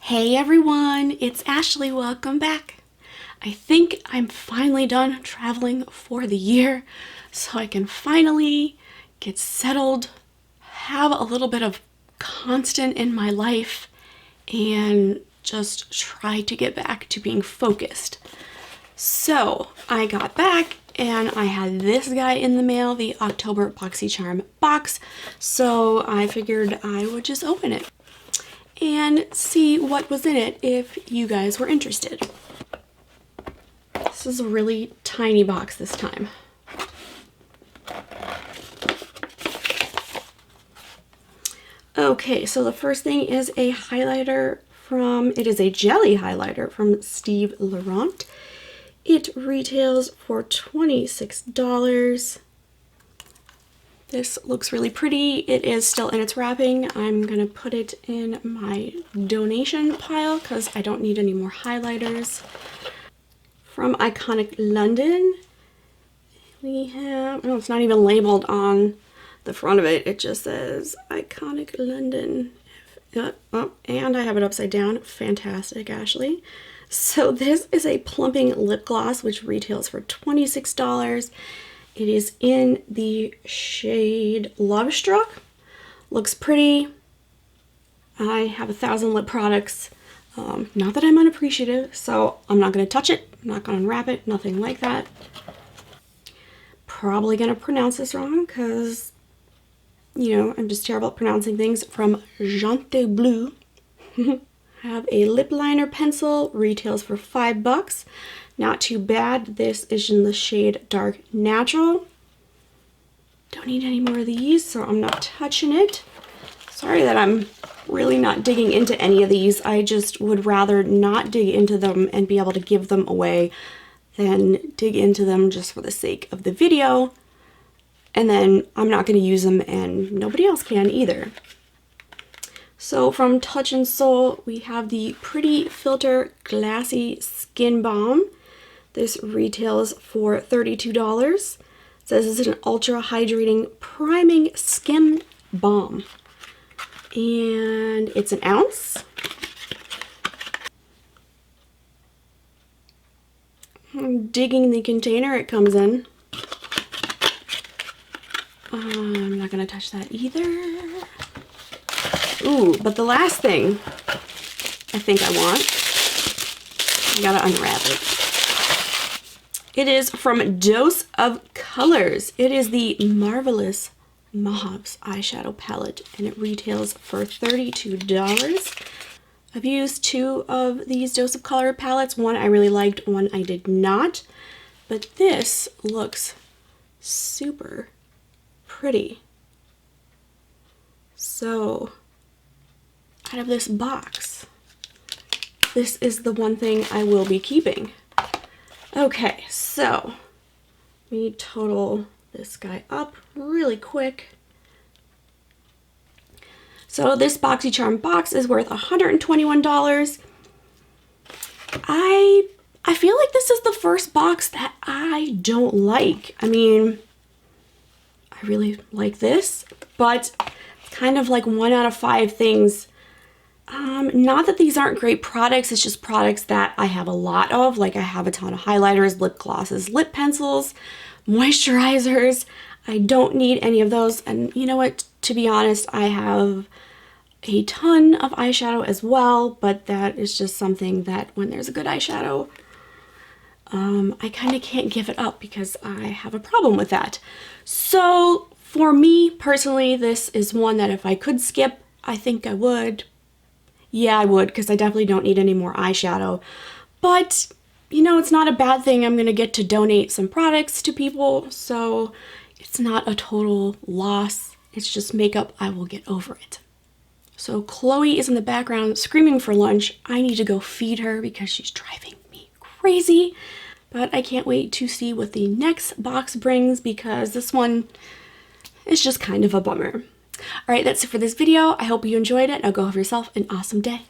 Hey everyone, it's Ashley. Welcome back. I think I'm finally done traveling for the year, so I can finally get settled, have a little bit of constant in my life, and just try to get back to being focused. So I got back and I had this guy in the mail, the October Boxycharm box, so I figured I would just open it and see what was in it if you guys were interested. This is a really tiny box this time. Okay, so the first thing is a highlighter it is a jelly highlighter from Laurant. It retails for $26. This looks really pretty. It is still in its wrapping. I'm gonna put it in my donation pile because I don't need any more highlighters. From Iconic London, we have, oh, it's not even labeled on the front of it. It just says Iconic London. Oh, and I have it upside down. Fantastic, Ashley. So this is a plumping lip gloss, which retails for $26. It is in the shade Lovestruck. Looks pretty. I have 1,000 lip products. Not that I'm unappreciative, so I'm not going to touch it. I'm not going to unwrap it. Nothing like that. Probably going to pronounce this wrong because, you know, I'm just terrible at pronouncing things. From Jonteblue. Have a lip liner pencil. Retails for $5. Not too bad. This is in the shade Dark Natural. Don't need any more of these, so I'm not touching it. Sorry that I'm really not digging into any of these. I just would rather not dig into them and be able to give them away than dig into them just for the sake of the video. And then I'm not going to use them and nobody else can either. So from Touch in Soul, we have the Pretty Filter Glassy Skin Balm. This retails for $32. It says it's an ultra hydrating priming skin balm. And it's an ounce. I'm digging the container it comes in. I'm not going to touch that either. Ooh, but the last thing I think I want, I gotta unwrap it. It is from Dose of Colors. It is the Marvelous Mauves eyeshadow palette, and it retails for $32. I've used 2 of these Dose of Color palettes. One I really liked, one I did not. But this looks super pretty. So, out of this box, this is the one thing I will be keeping. Okay, so let me total this guy up really quick. So this Boxycharm box is worth $121. I feel like this is the first box that I don't like. I mean, I really like this, but it's kind of like 1 out of 5 things. Not that these aren't great products, it's just products that I have a lot of. Like I have a ton of highlighters, lip glosses, lip pencils, moisturizers. I don't need any of those. And you know what? To be honest, I have a ton of eyeshadow as well, but that is just something that when there's a good eyeshadow, I kind of can't give it up because I have a problem with that. So for me personally, this is one that if I could skip, I think I would. Yeah, I would, because I definitely don't need any more eyeshadow. But, you know, it's not a bad thing. I'm going to get to donate some products to people, so it's not a total loss. It's just makeup. I will get over it. So Chloe is in the background screaming for lunch. I need to go feed her because she's driving me crazy. But I can't wait to see what the next box brings because this one is just kind of a bummer. All right, that's it for this video. I hope you enjoyed it. Now go have yourself an awesome day.